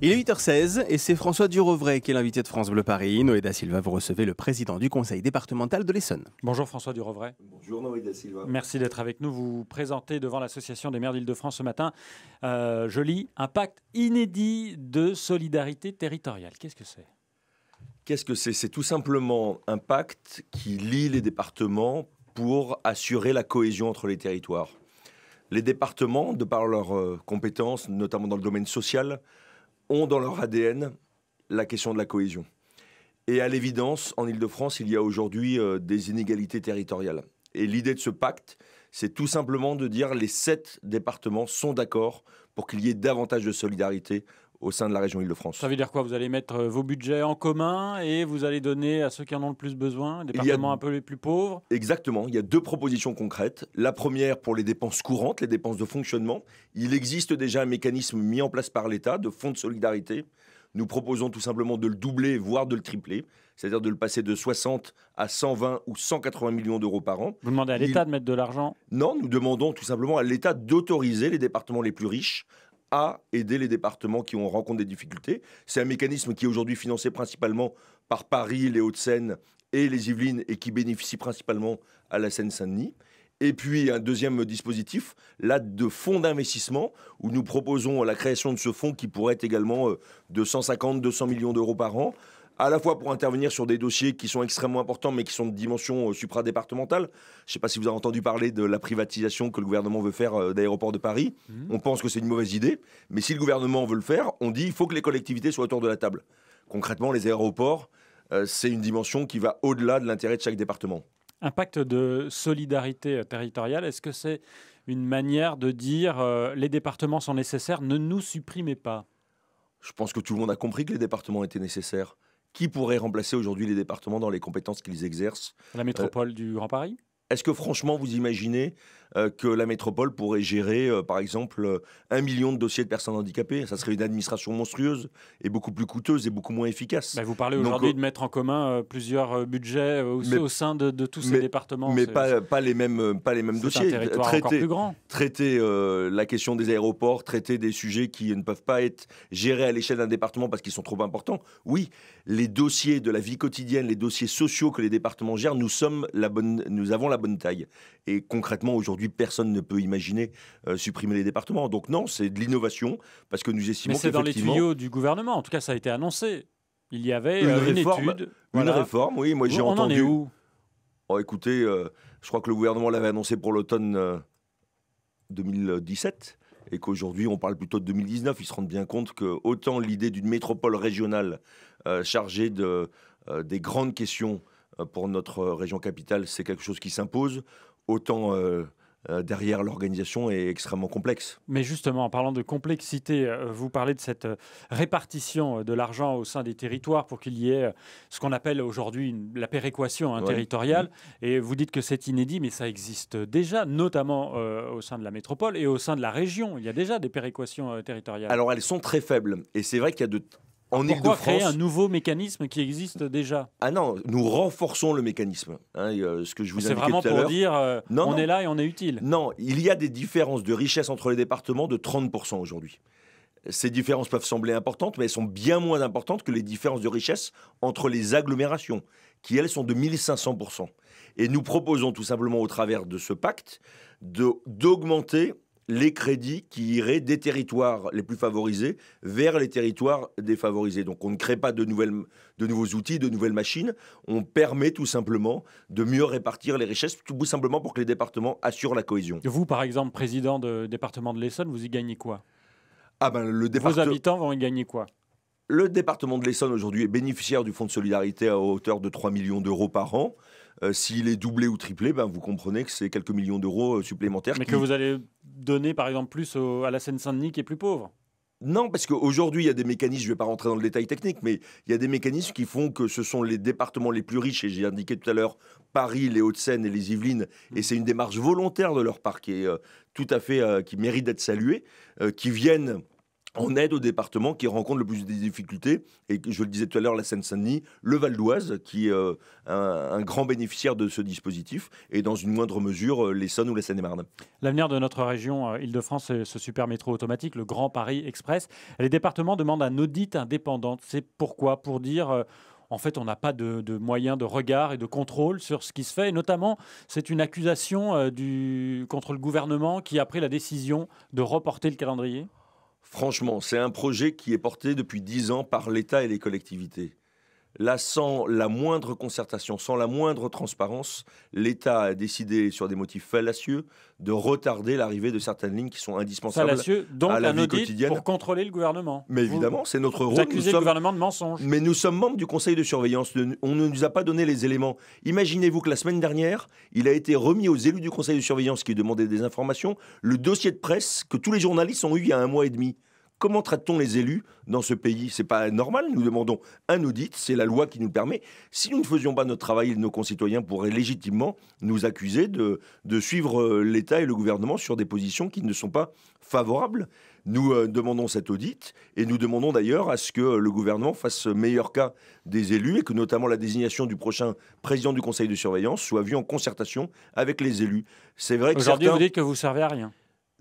Il est 8h16 et c'est François Durovray qui est l'invité de France Bleu Paris. Noé da Silva, vous recevez le président du conseil départemental de l'Essonne. Bonjour François Durovray. Bonjour Noé da Silva. Merci d'être avec nous. Vous vous présentez devant l'association des maires d'Île-de-France ce matin. Je lis un pacte inédit de solidarité territoriale. Qu'est-ce que c'est ? Qu'est-ce que c'est ? C'est tout simplement un pacte qui lie les départements pour assurer la cohésion entre les territoires. Les départements, de par leurs compétences, notamment dans le domaine social, ont dans leur ADN la question de la cohésion. Et à l'évidence, en Île-de-France, il y a aujourd'hui des inégalités territoriales. Et l'idée de ce pacte, c'est tout simplement de dire les 7 départements sont d'accord pour qu'il y ait davantage de solidarité au sein de la région Île-de-France. Ça veut dire quoi ? Vous allez mettre vos budgets en commun et vous allez donner à ceux qui en ont le plus besoin, les départements un peu les plus pauvres ? Exactement, il y a 2 propositions concrètes. La première pour les dépenses courantes, les dépenses de fonctionnement. Il existe déjà un mécanisme mis en place par l'État de fonds de solidarité. Nous proposons tout simplement de le doubler, voire de le tripler, c'est-à-dire de le passer de 60 à 120 ou 180 millions d'euros par an. Vous demandez à l'État de mettre de l'argent ? Non, nous demandons tout simplement à l'État d'autoriser les départements les plus riches à aider les départements qui rencontrent des difficultés. C'est un mécanisme qui est aujourd'hui financé principalement par Paris, les Hauts-de-Seine et les Yvelines et qui bénéficie principalement à la Seine-Saint-Denis. Et puis un deuxième dispositif, là, de fonds d'investissement, où nous proposons la création de ce fonds qui pourrait être également de 150-200 millions d'euros par an, à la fois pour intervenir sur des dossiers qui sont extrêmement importants, mais qui sont de dimension supradépartementale. Je ne sais pas si vous avez entendu parler de la privatisation que le gouvernement veut faire d'Aéroports de Paris. On pense que c'est une mauvaise idée, mais si le gouvernement veut le faire, on dit qu'il faut que les collectivités soient autour de la table. Concrètement, les aéroports, c'est une dimension qui va au-delà de l'intérêt de chaque département. Un pacte de solidarité territoriale, est-ce que c'est une manière de dire les départements sont nécessaires, ne nous supprimez pas ? Je pense que tout le monde a compris que les départements étaient nécessaires. Qui pourrait remplacer aujourd'hui les départements dans les compétences qu'ils exercent ? La métropole du Grand Paris ? Est-ce que franchement, vous imaginez que la métropole pourrait gérer, par exemple, 1 million de dossiers de personnes handicapées ? Ça serait une administration monstrueuse et beaucoup plus coûteuse et beaucoup moins efficace. Vous parlez aujourd'hui de mettre en commun plusieurs budgets au sein de tous ces départements. Mais pas les mêmes dossiers. C'est un territoire encore plus grand. Traiter la question des aéroports, traiter des sujets qui ne peuvent pas être gérés à l'échelle d'un département parce qu'ils sont trop importants. Oui, les dossiers de la vie quotidienne, les dossiers sociaux que les départements gèrent, nous avons la bonne taille. Et concrètement, aujourd'hui, personne ne peut imaginer supprimer les départements. Donc non, c'est de l'innovation, parce que nous estimons qu'effectivement... Mais c'est dans les tuyaux du gouvernement. En tout cas, ça a été annoncé. Il y avait une étude. Une réforme, oui. Moi, j'ai entendu... On en est où ? Écoutez, je crois que le gouvernement l'avait annoncé pour l'automne 2017 et qu'aujourd'hui, on parle plutôt de 2019. Ils se rendent bien compte que autant l'idée d'une métropole régionale chargée des grandes questions pour notre région capitale, c'est quelque chose qui s'impose, autant derrière l'organisation est extrêmement complexe. Mais justement, en parlant de complexité, vous parlez de cette répartition de l'argent au sein des territoires pour qu'il y ait ce qu'on appelle aujourd'hui la péréquation territoriale. Et vous dites que c'est inédit, mais ça existe déjà, notamment au sein de la métropole et au sein de la région. Il y a déjà des péréquations territoriales. Alors elles sont très faibles. Et c'est vrai qu'il y a pourquoi créer un nouveau mécanisme qui existe déjà ? Ah non, nous renforçons le mécanisme. Ce que je vous c'est indiquais tout à l'heure. C'est vraiment pour dire on est là et on est utile. Non, il y a des différences de richesse entre les départements de 30% aujourd'hui. Ces différences peuvent sembler importantes, mais elles sont bien moins importantes que les différences de richesse entre les agglomérations, qui elles sont de 1500%. Et nous proposons tout simplement au travers de ce pacte d'augmenter les crédits qui iraient des territoires les plus favorisés vers les territoires défavorisés. Donc on ne crée pas de nouveaux outils, de nouvelles machines. On permet tout simplement de mieux répartir les richesses, tout simplement pour que les départements assurent la cohésion. Vous, par exemple, président de département de l'Essonne, vous y gagnez quoi ? Vos habitants vont y gagner quoi ? Le département de l'Essonne aujourd'hui est bénéficiaire du fonds de solidarité à hauteur de 3 millions d'euros par an. S'il est doublé ou triplé, vous comprenez que c'est quelques millions d'euros supplémentaires. Mais que vous allez donner par exemple plus à la Seine-Saint-Denis qui est plus pauvre ? Non, parce qu'aujourd'hui, il y a des mécanismes, je ne vais pas rentrer dans le détail technique, mais il y a des mécanismes qui font que ce sont les départements les plus riches, et j'ai indiqué tout à l'heure Paris, les Hauts-de-Seine et les Yvelines, et c'est une démarche volontaire de leur part qui est tout à fait, qui mérite d'être saluée, qui viennent en aide aux départements qui rencontrent le plus de difficultés. Et je le disais tout à l'heure, la Seine-Saint-Denis, le Val d'Oise, qui est un grand bénéficiaire de ce dispositif, et dans une moindre mesure, l'Essonne ou la Seine-et-Marne. L'avenir de notre région Île-de-France, c'est ce super métro automatique, le Grand Paris Express. Les départements demandent un audit indépendant. C'est pourquoi? Pour dire... En fait, on n'a pas de moyens de regard et de contrôle sur ce qui se fait. Et notamment, c'est une accusation contre le gouvernement qui a pris la décision de reporter le calendrier. Franchement, c'est un projet qui est porté depuis 10 ans par l'État et les collectivités. Là, sans la moindre concertation, sans la moindre transparence, l'État a décidé, sur des motifs fallacieux, de retarder l'arrivée de certaines lignes qui sont indispensables donc à la un vie audit quotidienne. Pour contrôler le gouvernement. Mais évidemment, c'est notre rôle. Vous accusez le gouvernement de mensonge. Mais nous sommes membres du conseil de surveillance. On ne nous a pas donné les éléments. Imaginez-vous que la semaine dernière, il a été remis aux élus du conseil de surveillance qui demandaient des informations, le dossier de presse que tous les journalistes ont eu il y a 1 mois et demi. Comment traite-t-on les élus dans ce pays? C'est pas normal, nous demandons un audit, c'est la loi qui nous le permet. Si nous ne faisions pas notre travail, nos concitoyens pourraient légitimement nous accuser de suivre l'État et le gouvernement sur des positions qui ne sont pas favorables. Nous demandons cet audit et nous demandons d'ailleurs à ce que le gouvernement fasse meilleur cas des élus et que notamment la désignation du prochain président du conseil de surveillance soit vue en concertation avec les élus. C'est vrai que aujourd'hui, vous dites que vous ne servez à rien.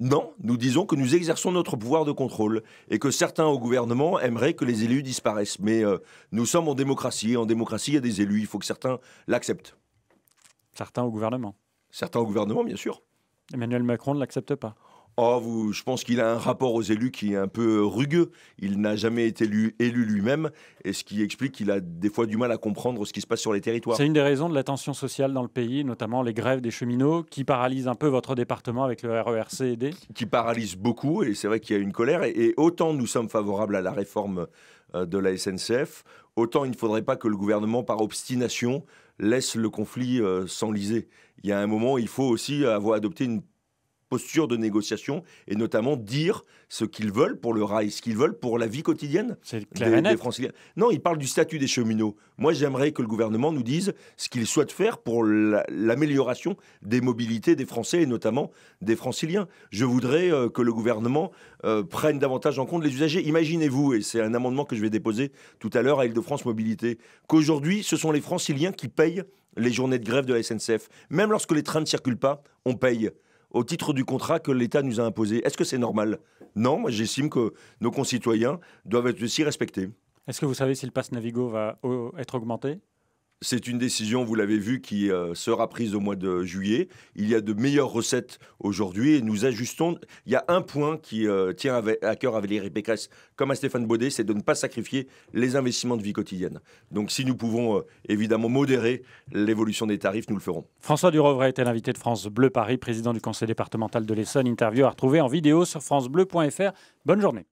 Non, nous disons que nous exerçons notre pouvoir de contrôle et que certains au gouvernement aimeraient que les élus disparaissent. Mais nous sommes en démocratie. En démocratie, il y a des élus. Il faut que certains l'acceptent. Certains au gouvernement. Certains au gouvernement, bien sûr. Emmanuel Macron ne l'accepte pas. Oh, je pense qu'il a un rapport aux élus qui est un peu rugueux. Il n'a jamais été élu lui-même, et ce qui explique qu'il a des fois du mal à comprendre ce qui se passe sur les territoires. C'est une des raisons de la tension sociale dans le pays, notamment les grèves des cheminots, qui paralysent un peu votre département avec le RER-C et D. Qui paralysent beaucoup, et c'est vrai qu'il y a une colère. Et autant nous sommes favorables à la réforme de la SNCF, autant il ne faudrait pas que le gouvernement, par obstination, laisse le conflit s'enliser. Il y a un moment où il faut aussi avoir adopté une posture de négociation et notamment dire ce qu'ils veulent pour le rail, ce qu'ils veulent pour la vie quotidienne des Franciliens. Non, ils parlent du statut des cheminots. Moi, j'aimerais que le gouvernement nous dise ce qu'il souhaite faire pour l'amélioration des mobilités des Français et notamment des Franciliens. Je voudrais que le gouvernement prenne davantage en compte les usagers. Imaginez-vous, et c'est un amendement que je vais déposer tout à l'heure à Île-de-France Mobilité, qu'aujourd'hui, ce sont les Franciliens qui payent les journées de grève de la SNCF. Même lorsque les trains ne circulent pas, on paye au titre du contrat que l'État nous a imposé. Est-ce que c'est normal? Non, moi j'estime que nos concitoyens doivent être aussi respectés. Est-ce que vous savez si le pass Navigo va être augmenté? C'est une décision, vous l'avez vu, qui sera prise au mois de juillet. Il y a de meilleures recettes aujourd'hui et nous ajustons. Il y a un point qui tient à cœur à Valérie Pécresse comme à Stéphane Baudet, c'est de ne pas sacrifier les investissements de vie quotidienne. Donc si nous pouvons évidemment modérer l'évolution des tarifs, nous le ferons. François Durovray était l'invité de France Bleu Paris, président du conseil départemental de l'Essonne. Interview à retrouver en vidéo sur francebleu.fr. Bonne journée.